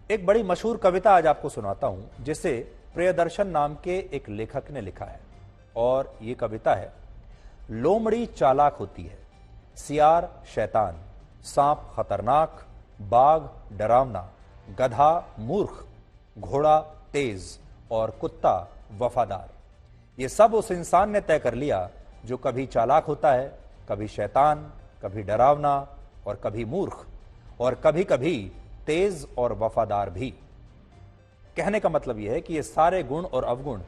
एक बड़ी मशहूर कविता आज आपको सुनाता हूं जिसे प्रियदर्शन नाम के एक लेखक ने लिखा है। और ये कविता है, लोमड़ी चालाक होती है, सियार शैतान, सांप खतरनाक, बाघ डरावना, गधा मूर्ख, घोड़ा तेज और कुत्ता वफादार। ये सब उस इंसान ने तय कर लिया जो कभी चालाक होता है, कभी शैतान, कभी डरावना और कभी मूर्ख और कभी कभी तेज और वफादार भी। कहने का मतलब यह है कि ये सारे गुण और अवगुण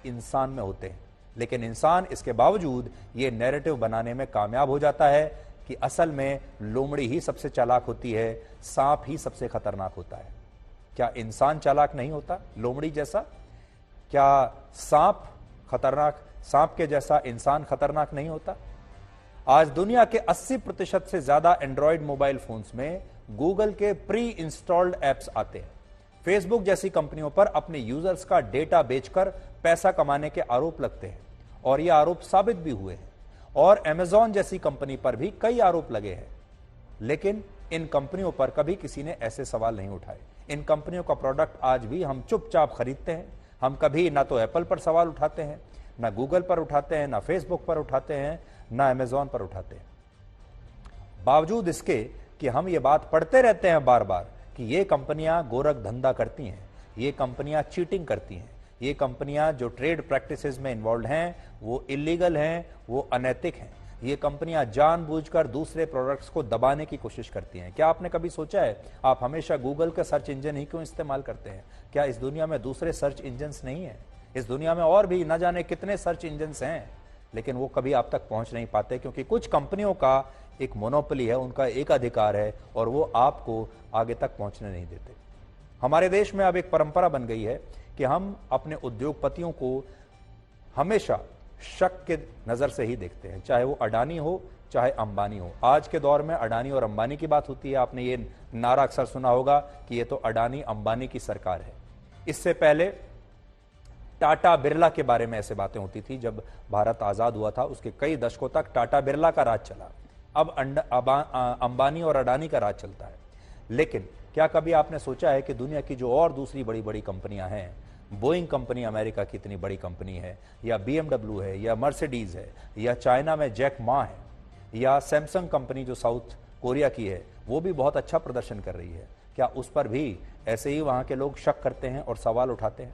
इंसान में होते हैं, लेकिन इंसान इसके बावजूद ये नैरेटिव बनाने में कामयाब हो जाता है कि असल में लोमड़ी ही सबसे चालाक होती है, सांप ही सबसे खतरनाक होता है। क्या इंसान चालाक नहीं होता लोमड़ी जैसा? क्या सांप के जैसा इंसान खतरनाक नहीं होता? आज दुनिया के 80% से ज्यादा एंड्रॉयड मोबाइल फोन्स में गूगल के प्री इंस्टॉल्ड एप्स आते हैं। फेसबुक जैसी कंपनियों पर अपने यूजर्स का डेटा बेचकर पैसा कमाने के आरोप लगते हैं और ये आरोप साबित भी हुए हैं। और अमेज़न जैसी कंपनी पर भी कई आरोप लगे हैं, लेकिन इन कंपनियों पर कभी किसी ने ऐसे सवाल नहीं उठाए। इन कंपनियों का प्रोडक्ट आज भी हम चुपचाप खरीदते हैं। हम कभी ना तो एप्पल पर सवाल उठाते हैं, ना गूगल पर उठाते हैं, ना फेसबुक पर उठाते हैं, ना अमेज़न पर उठाते हैं। बावजूद इसके कि हम ये बात पढ़ते रहते हैं बार बार कि ये कंपनियां गोरख धंधा करती हैं, ये कंपनियां चीटिंग करती हैं, ये कंपनियां जो ट्रेड प्रैक्टिसेस में इन्वॉल्व हैं वो इलीगल हैं, वो अनैतिक हैं, ये कंपनियां जानबूझकर दूसरे प्रोडक्ट्स को दबाने की कोशिश करती हैं। क्या आपने कभी सोचा है आप हमेशा गूगल का सर्च इंजन ही क्यों इस्तेमाल करते हैं? क्या इस दुनिया में दूसरे सर्च इंजन्स नहीं है? इस दुनिया में और भी न जाने कितने सर्च इंजन्स हैं, लेकिन वो कभी आप तक पहुंच नहीं पाते क्योंकि कुछ कंपनियों का एक मोनोपोली है, उनका एक अधिकार है और वो आपको आगे तक पहुंचने नहीं देते। हमारे देश में अब एक परंपरा बन गई है कि हम अपने उद्योगपतियों को हमेशा शक के नजर से ही देखते हैं, चाहे वो अडानी हो चाहे अंबानी हो। आज के दौर में अडानी और अंबानी की बात होती है। आपने ये नारा अक्सर सुना होगा कि ये तो अडानी अंबानी की सरकार है। इससे पहले टाटा बिरला के बारे में ऐसे बातें होती थी। जब भारत आजाद हुआ था उसके कई दशकों तक टाटा बिरला का राज चला। अब अंबानी और अडानी का राज चलता है। लेकिन क्या कभी आपने सोचा है कि दुनिया की जो और दूसरी बड़ी बड़ी कंपनियां हैं, बोइंग कंपनी अमेरिका की इतनी बड़ी कंपनी है, या BMW है, या मर्सिडीज है, या चाइना में जैक मा है, या सैमसंग कंपनी जो साउथ कोरिया की है वो भी बहुत अच्छा प्रदर्शन कर रही है, क्या उस पर भी ऐसे ही वहां के लोग शक करते हैं और सवाल उठाते हैं?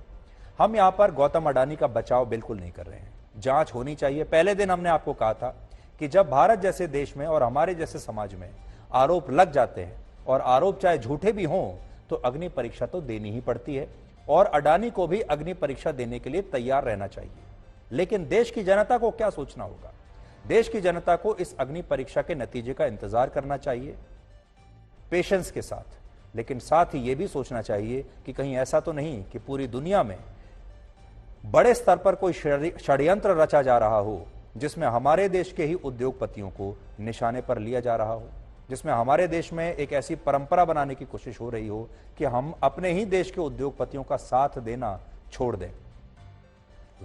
हम यहां पर गौतम अडानी का बचाव बिल्कुल नहीं कर रहे हैं। जांच होनी चाहिए। पहले दिन हमने आपको कहा था कि जब भारत जैसे देश में और हमारे जैसे समाज में आरोप लग जाते हैं और आरोप चाहे झूठे भी हों तो अग्नि परीक्षा तो देनी ही पड़ती है और अडानी को भी अग्नि परीक्षा देने के लिए तैयार रहना चाहिए। लेकिन देश की जनता को क्या सोचना होगा? देश की जनता को इस अग्नि परीक्षा के नतीजे का इंतजार करना चाहिए पेशेंस के साथ, लेकिन साथ ही यह भी सोचना चाहिए कि कहीं ऐसा तो नहीं कि पूरी दुनिया में बड़े स्तर पर कोई षड्यंत्र रचा जा रहा हो जिसमें हमारे देश के ही उद्योगपतियों को निशाने पर लिया जा रहा हो, जिसमें हमारे देश में एक ऐसी परंपरा बनाने की कोशिश हो रही हो कि हम अपने ही देश के उद्योगपतियों का साथ देना छोड़ दें।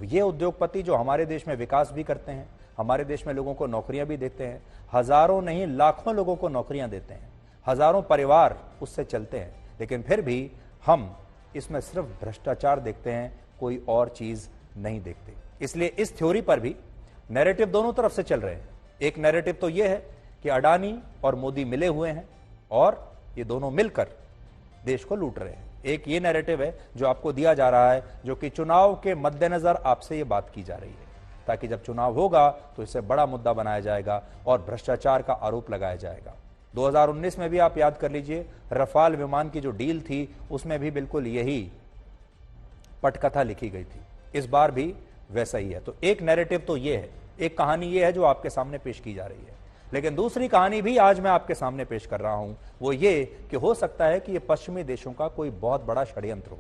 ये उद्योगपति जो हमारे देश में विकास भी करते हैं, हमारे देश में लोगों को नौकरियां भी देते हैं, हजारों नहीं लाखों लोगों को नौकरियां देते हैं, हजारों परिवार उससे चलते हैं, लेकिन फिर भी हम इसमें सिर्फ भ्रष्टाचार देखते हैं, कोई और चीज नहीं देखते। इसलिए इस थ्योरी पर भी नैरेटिव दोनों तरफ से चल रहे हैं। एक नैरेटिव तो यह है कि अडानी और मोदी मिले हुए हैं और ये दोनों मिलकर देश को लूट रहे हैं। एक ये नैरेटिव है जो आपको दिया जा रहा है, जो कि चुनाव के मद्देनजर आपसे ये बात की जा रही है, ताकि जब चुनाव होगा तो इसे बड़ा मुद्दा बनाया जाएगा और भ्रष्टाचार का आरोप लगाया जाएगा। 2019 में भी आप याद कर लीजिए, रफाल विमान की जो डील थी उसमें भी बिल्कुल यही पटकथा लिखी गई थी। इस बार भी वैसा ही है। तो एक नैरेटिव तो ये है, एक कहानी ये है जो आपके सामने पेश की जा रही है, लेकिन दूसरी कहानी भी आज मैं आपके सामने पेश कर रहा हूं। वो ये कि हो सकता है कि ये पश्चिमी देशों का कोई बहुत बड़ा षड्यंत्र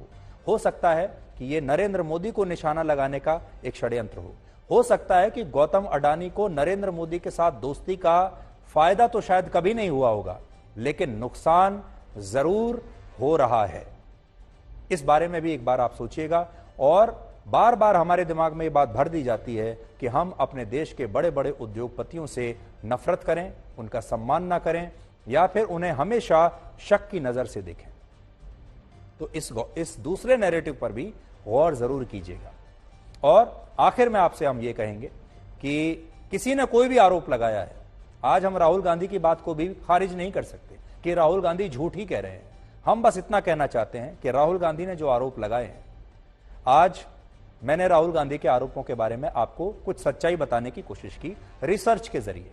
हो सकता है कि ये नरेंद्र मोदी को निशाना लगाने का एक षड्यंत्र हो सकता है कि गौतम अडानी को नरेंद्र मोदी के साथ दोस्ती का फायदा तो शायद कभी नहीं हुआ होगा, लेकिन नुकसान जरूर हो रहा है। इस बारे में भी एक बार आप सोचिएगा। और बार बार हमारे दिमाग में ये बात भर दी जाती है कि हम अपने देश के बड़े बड़े उद्योगपतियों से नफरत करें, उनका सम्मान ना करें, या फिर उन्हें हमेशा शक की नजर से देखें। तो इस दूसरे नैरेटिव पर भी गौर जरूर कीजिएगा। और आखिर में आपसे हम ये कहेंगे कि किसी ने कोई भी आरोप लगाया है, आज हम राहुल गांधी की बात को भी खारिज नहीं कर सकते कि राहुल गांधी झूठ ही कह रहे हैं। हम बस इतना कहना चाहते हैं कि राहुल गांधी ने जो आरोप लगाए हैं, आज मैंने राहुल गांधी के आरोपों के बारे में आपको कुछ सच्चाई बताने की कोशिश की रिसर्च के जरिए,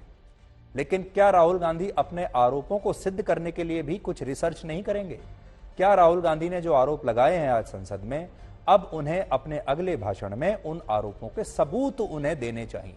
लेकिन क्या राहुल गांधी अपने आरोपों को सिद्ध करने के लिए भी कुछ रिसर्च नहीं करेंगे? क्या राहुल गांधी ने जो आरोप लगाए हैं आज संसद में, अब उन्हें अपने अगले भाषण में उन आरोपों के सबूत उन्हें देने चाहिए,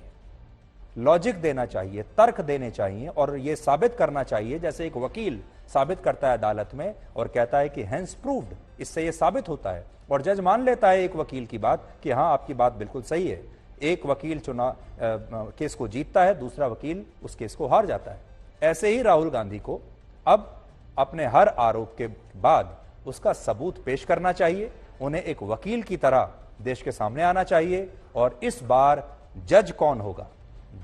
लॉजिक देना चाहिए, तर्क देने चाहिए और यह साबित करना चाहिए, जैसे एक वकील साबित करता है अदालत में और कहता है कि हेंस प्रूव्ड, इससे यह साबित होता है और जज मान लेता है एक वकील की बात कि हां आपकी बात बिल्कुल सही है। एक वकील केस को जीतता है, दूसरा वकील उस केस को हार जाता है। ऐसे ही राहुल गांधी को अब अपने हर आरोप के बाद उसका सबूत पेश करना चाहिए, उन्हें एक वकील की तरह देश के सामने आना चाहिए और इस बार जज कौन होगा?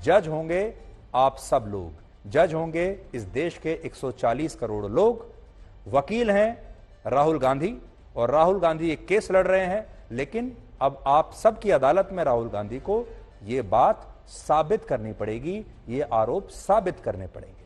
जज होंगे आप सब लोग, जज होंगे इस देश के 140 करोड़ लोग। वकील हैं राहुल गांधी और राहुल गांधी एक केस लड़ रहे हैं, लेकिन अब आप सबकी अदालत में राहुल गांधी को यह बात साबित करनी पड़ेगी, ये आरोप साबित करने पड़ेंगे।